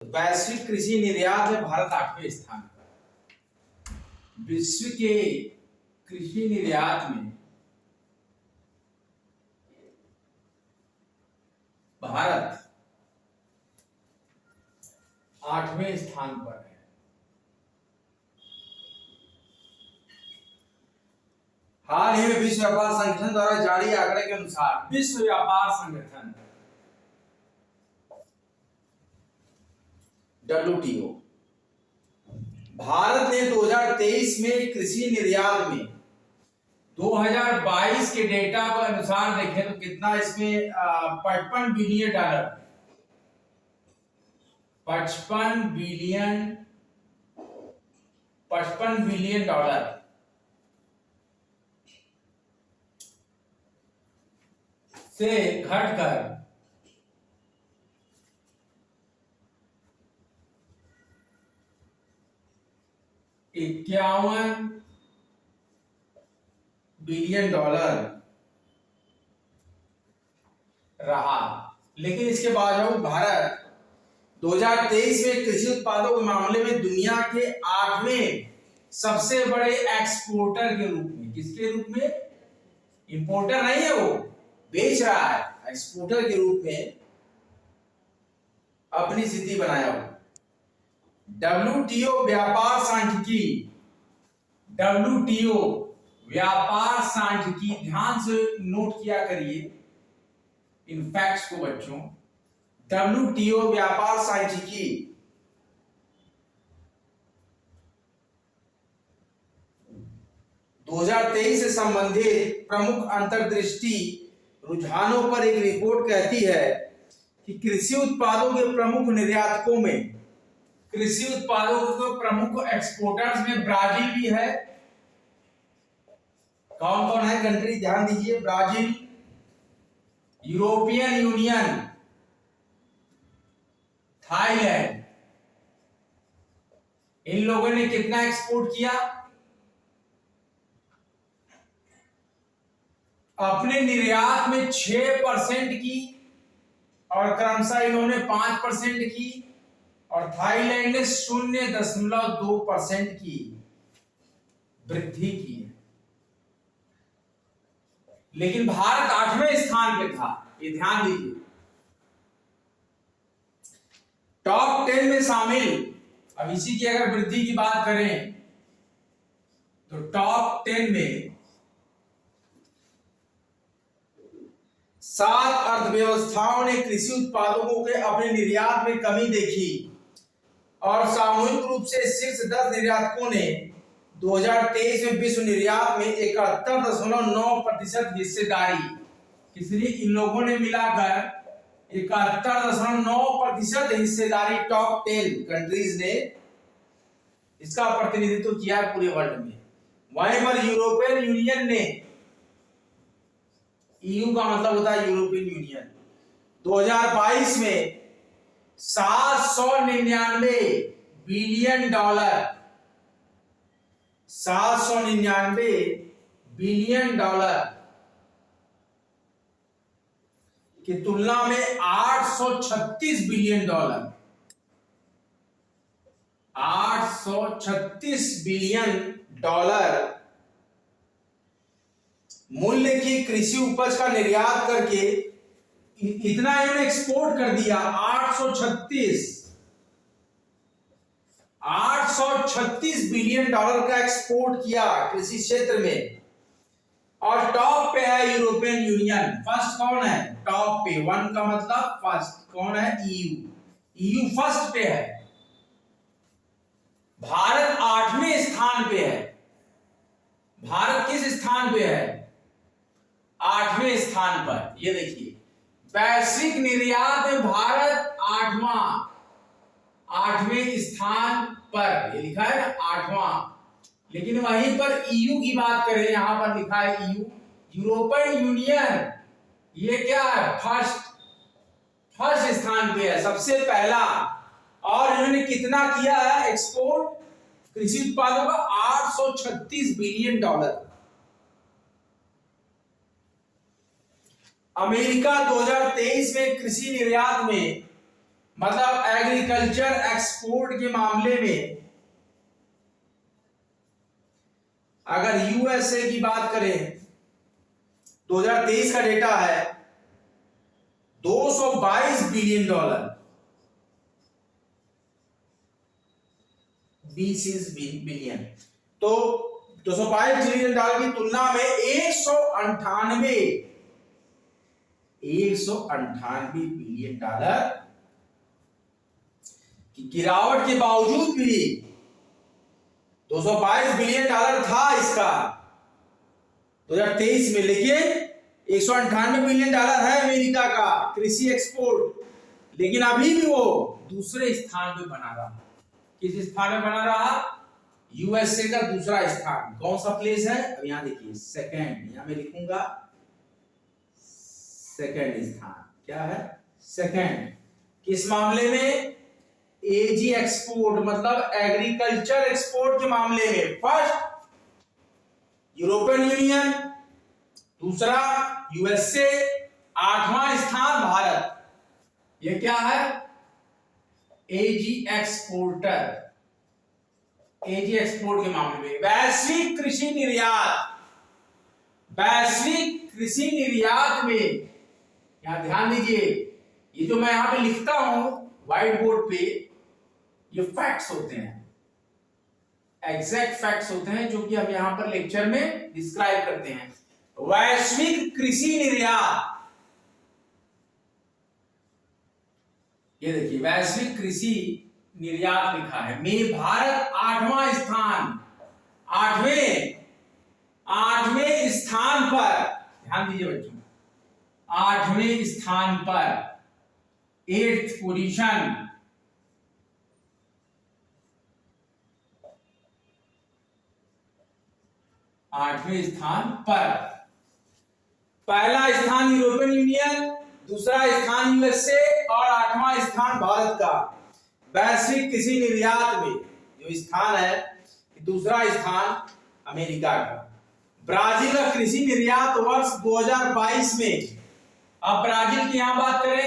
वैश्विक कृषि निर्यात में भारत 8वें स्थान पर। विश्व के कृषि निर्यात में भारत 8वें स्थान पर है। हाल ही में विश्व व्यापार संगठन द्वारा जारी आंकड़े के अनुसार विश्व व्यापार संगठन WTO भारत ने 2023 में कृषि निर्यात में 2022 के डेटा के अनुसार देखें तो कितना इसमें 55 बिलियन डॉलर 55 बिलियन डॉलर से घटकर 51 बिलियन डॉलर रहा। लेकिन इसके बावजूद भारत 2023 में कृषि उत्पादों के मामले में दुनिया के 8वें सबसे बड़े एक्सपोर्टर के रूप में, किसके रूप में? इंपोर्टर नहीं है, वो बेच रहा है, एक्सपोर्टर के रूप में अपनी स्थिति बनाया हुआ। WTO व्यापार सांख्यिकी, ध्यान से नोट किया करिए इन फैक्ट्स को बच्चों। WTO व्यापार सांख्यिकी 2023 से संबंधित प्रमुख अंतर्दृष्टि रुझानों पर एक रिपोर्ट कहती है कि कृषि उत्पादों के प्रमुख निर्यातकों में, कृषि उत्पादों के प्रमुख एक्सपोर्टर्स में ब्राजील भी है। कौन कौन है कंट्री? ध्यान दीजिए, ब्राजील, यूरोपियन यूनियन, थाईलैंड। इन लोगों ने कितना एक्सपोर्ट किया? अपने निर्यात में 6% की, और क्रमशः इन्होंने 5% की, और थाईलैंड ने 0.2% की वृद्धि की है। लेकिन भारत 8वें स्थान पे था, ये ध्यान दीजिए। टॉप 10 में शामिल, अब इसी की अगर वृद्धि की बात करें तो टॉप 10 में 7 अर्थव्यवस्थाओं ने कृषि उत्पादों के अपने निर्यात में कमी देखी, और सामूहिक रूप से शीर्ष 10 निर्यातकों ने 2023 में विश्व निर्यात में 71.9% हिस्सेदारी, किसने? इन लोगों ने मिलाकर 71.9% हिस्सेदारी टॉप 10 कंट्रीज ने इसका प्रतिनिधित्व किया है पूरे वर्ल्ड में। वहीं पर यूरोपियन यूनियन ने, EU का मतलब होता है यूरोपियन यूनियन, 2022 में 799 बिलियन डॉलर, 799 बिलियन डॉलर की तुलना में 836 बिलियन डॉलर, 836 बिलियन डॉलर मूल्य की कृषि उपज का निर्यात करके इतना इन्होंने एक्सपोर्ट कर दिया। 836 बिलियन डॉलर का एक्सपोर्ट किया कृषि क्षेत्र में। और टॉप पे है यूरोपियन यूनियन। फर्स्ट कौन है? टॉप पे, 1 का मतलब फर्स्ट। कौन है? EU फर्स्ट पे है। भारत 8वें स्थान पे है। भारत किस स्थान पे है? 8वें स्थान पर। ये देखिए, वैश्विक निर्यात में भारत 8वें स्थान पर, ये लिखा है ना 8वां। लेकिन वहीं पर EU की बात करें, यहां पर लिखा है EU, यूरोपियन यूनियन, ये क्या है? फर्स्ट स्थान पे है, सबसे पहला। और इन्होंने कितना किया है एक्सपोर्ट कृषि उत्पादों का? 836 बिलियन डॉलर। अमेरिका 2023 में कृषि निर्यात में मतलब एग्रीकल्चर एक्सपोर्ट के मामले में अगर यूएसए की बात करें, 2023 का डेटा है $222 बिलियन, 20 बिलियन। तो $222 बिलियन की तुलना में 198 बिलियन की गिरावट के बावजूद भी $222 बिलियन था इसका 2023 में, लेकिन 198 बिलियन है अमेरिका का कृषि एक्सपोर्ट, लेकिन अभी भी वो दूसरे स्थान पे बना रहा। किस स्थान में बना रहा? यूएसए का दूसरा स्थान। कौन सा प्लेस है? अब यहां देखिए सेकंड, यहां मैं लिखूंगा सेकंड स्थान। क्या है? सेकंड। किस मामले में? एजी एक्सपोर्ट मतलब एग्रीकल्चर एक्सपोर्ट के मामले में फर्स्ट यूरोपियन यूनियन, दूसरा यूएसए, 8वां स्थान भारत। ये क्या है? एजी एक्सपोर्टर। एजी एक्सपोर्ट के मामले में वैश्विक कृषि निर्यात, वैश्विक कृषि निर्यात में यहां ध्यान दीजिए, ये जो मैं यहां पे लिखता हूं व्हाइट बोर्ड पे, ये फैक्ट्स होते हैं, एग्जैक्ट फैक्ट्स होते हैं जो कि हम यहां पर लेक्चर में डिस्क्राइब करते हैं। वैश्विक कृषि निर्यात, ये देखिए वैश्विक कृषि निर्यात लिखा है, में भारत 8वां स्थान, 8वें स्थान पर, ध्यान दीजिए बच्चों, 8वें स्थान पर, 8th पोजीशन। आठवें स्थान पर। पहला स्थान यूरोपियन यूनियन, दूसरा स्थान यूएसए और 8वां स्थान भारत का। वैश्विक कृषि निर्यात में जो स्थान है, दूसरा स्थान अमेरिका का। ब्राजील का कृषि निर्यात वर्ष 2022 में, अब ब्राजील की यहां बात करें,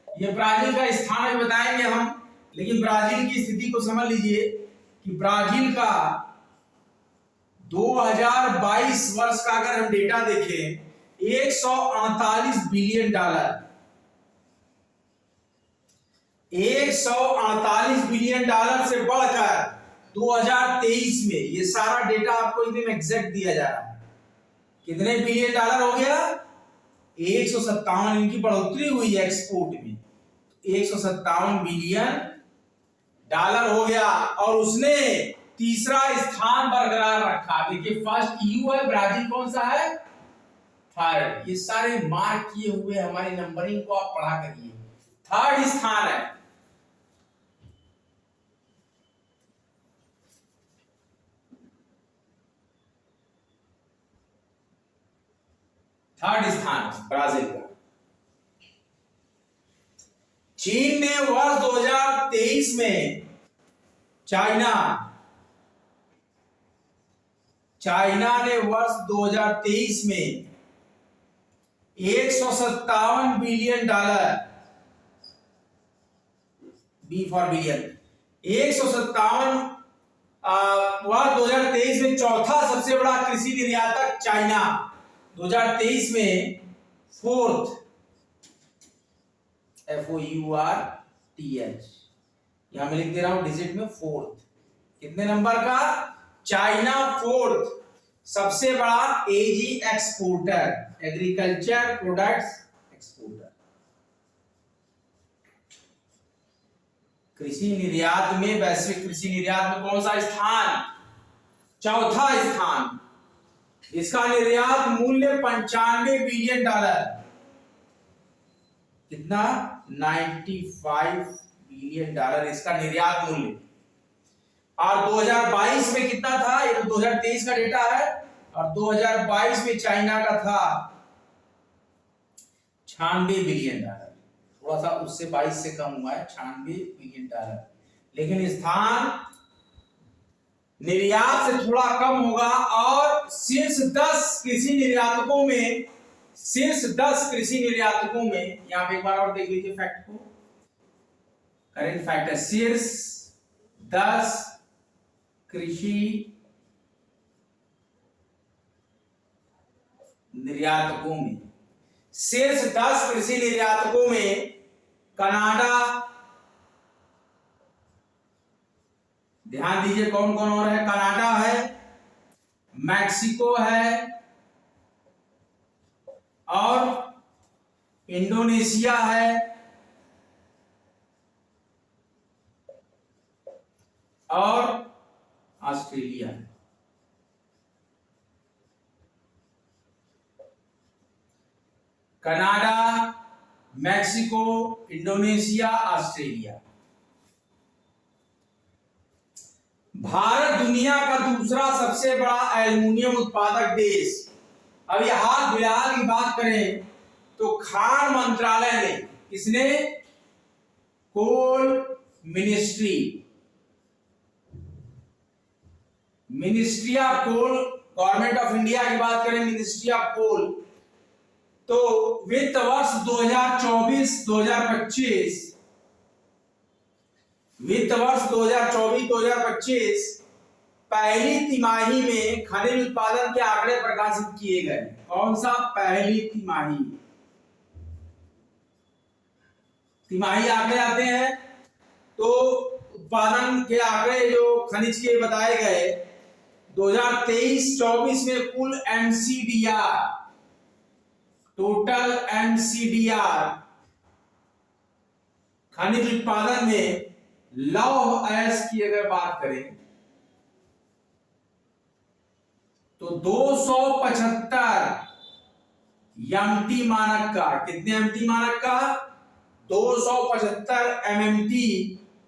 ये ब्राजील का स्थान अभी बताएंगे हम, लेकिन ब्राजील की स्थिति को समझ लीजिए कि ब्राजील का 2022 वर्ष का अगर हम डेटा देखें, $138 बिलियन, 138 बिलियन से बढ़कर 2023 में, ये सारा डेटा आपको एकदम एग्जैक्ट दिया जा रहा है, कितने बिलियन डॉलर हो गया? 157। इनकी बढ़ोतरी हुई है एक्सपोर्ट में, 157 बिलियन डॉलर हो गया, और उसने तीसरा स्थान बरकरार रखा। देखिए फर्स्ट ईयू है, ब्राजील कौन सा है? थर्ड। ये सारे मार्क किए हुए हमारी नंबरिंग को आप पढ़ा करिए। थर्ड स्थान है, थर्ड स्थान ब्राजील का। चीन ने वर्ष 2023 में चाइना ने वर्ष 2023 में $157 बिलियन, बी फॉर बिलियन, 157 वर्ष 2023 में चौथा सबसे बड़ा कृषि निर्यातक चाइना, 2023 में फोर्थ, FOURTH, यहां मैं लिख दे रहा हूं डिजिट में फोर्थ। कितने नंबर का? चाइना फोर्थ सबसे बड़ा एजी एक्सपोर्टर, एग्रीकल्चर प्रोडक्ट्स एक्सपोर्टर। कृषि निर्यात में, वैश्विक कृषि निर्यात में कौन सा स्थान? चौथा स्थान। इसका निर्यात मूल्य $95 बिलियन, कितना? 95 बिलियन इसका निर्यात मूल्य। और 2022 में कितना था? ये तो 2023 का डेटा है, और 2022 में चाइना का था 96 बिलियन, थोड़ा सा उससे 22 से कम हुआ है, 96 बिलियन। लेकिन स्थान निर्यात से थोड़ा कम होगा, और शीर्ष 10 कृषि निर्यातकों में, शीर्ष 10 कृषि निर्यातकों में, यहां पे एक बार और देख लीजिए फैक्ट को, करेंट फैक्टर शीर्ष 10 कृषि निर्यातकों में, शीर्ष 10 कृषि निर्यातकों में कनाडा, ध्यान दीजिए कौन कौन और है, कनाडा है, मैक्सिको है और इंडोनेशिया है और ऑस्ट्रेलिया है। Canada, Mexico, Indonesia, Australia. Bharat दुनिया का दूसरा सबसे बड़ा एल्युमिनियम उत्पादक देश। अब ये हाल फिलहाल की बात करें तो खान मंत्रालय ने, किसने, coal ministry, ministry of coal, government of India की बात करें, मिनिस्ट्री ऑफ कोल, तो वित्त वर्ष 2024-2025, वित्त वर्ष 2024-2025 पहली तिमाही में खनिज उत्पादन के आंकड़े प्रकाशित किए गए। कौन सा, पहली तिमाही, तिमाही आंकड़े आते हैं तो उत्पादन के आंकड़े जो खनिज के बताए गए 2023-24 में कुल एमसीडीआर, टोटल एमसीडीआर खनिज उत्पादन में लौह अयस्क की अगर बात करें तो 275 एमटी मानक का, कितने एमटी मानक का, 275 एमएमटी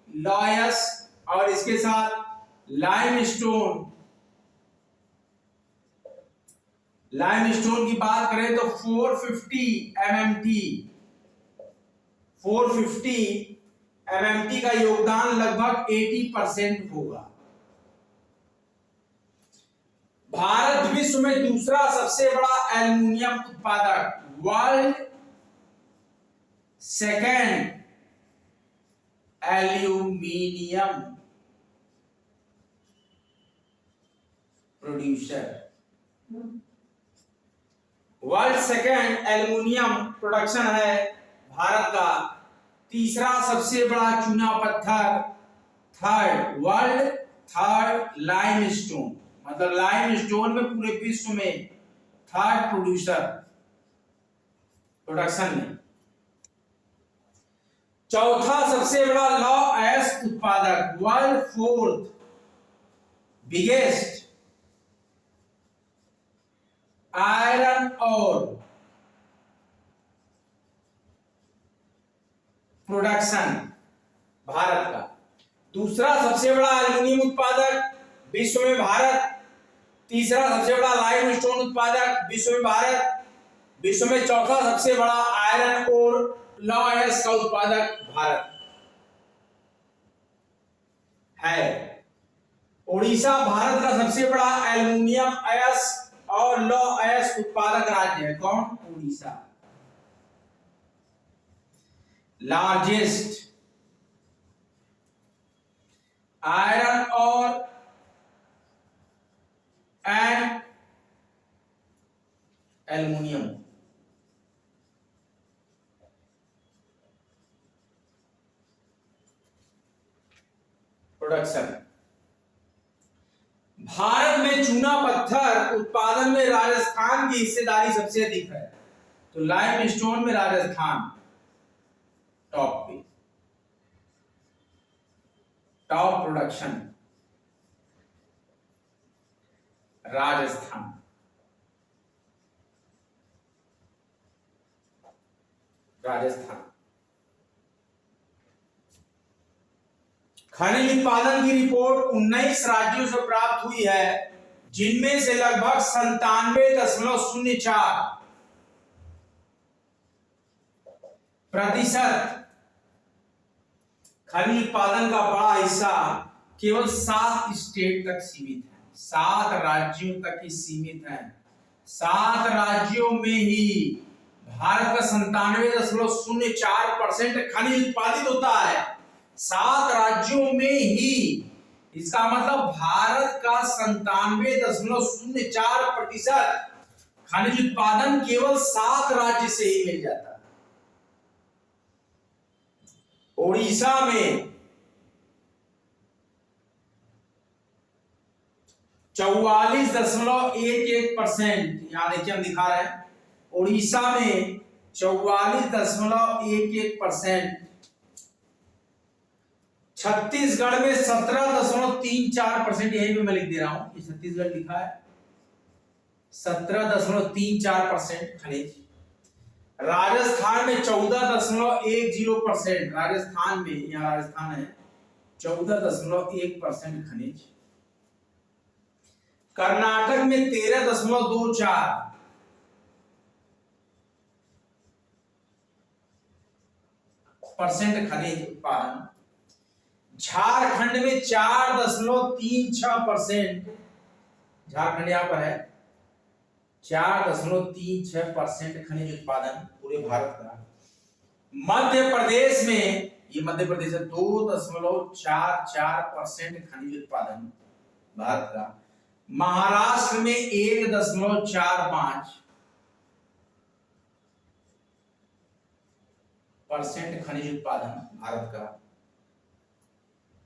लौह अयस्क, और इसके साथ लाइमस्टोन, लाइमस्टोन की बात करें तो 450 एमएमटी, 450 एमएमटी का योगदान लगभग 80% होगा। भारत विश्व में दूसरा सबसे बड़ा एल्युमिनियम उत्पादक, world second aluminium producer, world second aluminium production है भारत का। तीसरा सबसे बड़ा चूना पत्थर, थर्ड, वर्ल्ड थर्ड लाइमस्टोन, मतलब लाइमस्टोन में पूरे विश्व में थर्ड प्रोड्यूसर प्रोडक्शन में। चौथा सबसे बड़ा लौह अयस्क उत्पादक, वर्ल्ड फोर्थ बिगेस्ट आयरन और प्रोडक्शन भारत का। दूसरा सबसे बड़ा एल्युमिनियम उत्पादक विश्व में भारत, तीसरा सबसे बड़ा लाइमस्टोन उत्पादक विश्व में भारत, विश्व में चौथा सबसे बड़ा आयरन और लौह अयस्क का उत्पादक भारत है। उड़ीसा भारत का सबसे बड़ा एल्युमिनियम अयस्क और लौह अयस्क उत्पादक राज्य है। कौन, उड़ीसा। लार्जेस्ट आयरन और एंड एल्युमिनियम प्रोडक्शन। भारत में चूना पत्थर उत्पादन में राजस्थान की हिस्सेदारी सबसे अधिक है, तो लाइमस्टोन में राजस्थान टॉप पे, टॉप प्रोडक्शन राजस्थान। राजस्थान खनिज उत्पादन की रिपोर्ट 19 राज्यों से प्राप्त हुई है, जिनमें से लगभग 97.04% खनिज उत्पादन का बड़ा हिस्सा केवल 7 स्टेट तक सीमित है, 7 राज्यों तक ही सीमित है। 7 राज्यों में ही भारत का 97.04% खनिज उत्पादित होता है, 7 राज्यों में ही। इसका मतलब भारत का 97.04% खनिज उत्पादन केवल 7 राज्य से ही मिल जाता है। ओडिशा में 44.11%, यहां देखिए हम दिखा रहे हैं, ओडिशा में 44.11%, छत्तीसगढ़ में 17.34%, यही पे मैं लिख दे रहा हूं, ये छत्तीसगढ़ लिखा है 17.34% खनिज। राजस्थान में 14.10%, राजस्थान में, यहाँ राजस्थान है, 14.1% खनिज। कर्नाटक में 13.24% खनिज उत्पादन। झारखंड में 4.36%, झारखंड यहां पर है, 4.36% खनिज उत्पादन पूरे भारत का। मध्य प्रदेश में, ये मध्य प्रदेश है, 2.44% खनिज उत्पादन भारत का। महाराष्ट्र में 1.45% खनिज उत्पादन भारत का।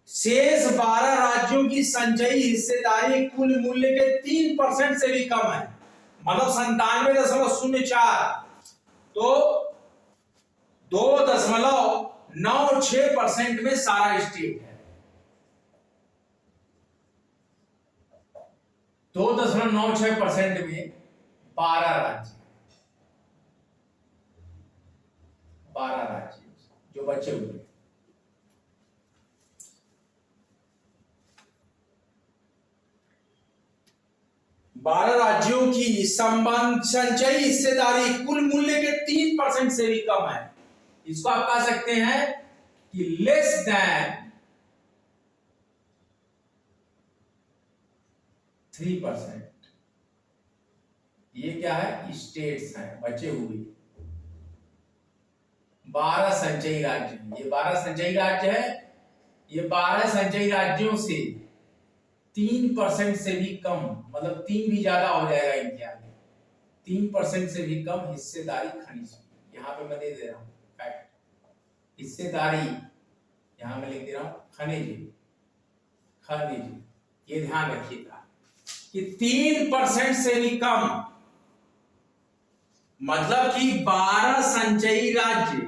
शेष 12 राज्यों की संचयी हिस्सेदारी कुल मूल्य के 3% से भी कम है, मतलब 97.04, तो 2.96% में सारा स्टेट है। 2.96% में 12 राज्य, 12 राज्य जो बचे हुए। बारह राज्यों की संचयी हिस्सेदारी कुल मूल्य के 3% से भी कम है। इसको आप कह सकते हैं कि लेस देन 3%। ये क्या है? स्टेट्स हैं बचे हुए 12 संचयी राज्य। ये 12 संचयी राज्य है, ये 12 संचयी राज्यों से 3% से भी कम, मतलब 3 भी ज्यादा हो जाएगा इनके आगे, 3% से भी कम हिस्सेदारी खनिज। यहां पे मैं दे दे रहा हूं फैक्ट, हिस्सेदारी यहां मैं लिख दे रहा हूं खनिज। ये ध्यान रखिएगा कि 3% से भी कम, मतलब कि 12 संचयी राज्य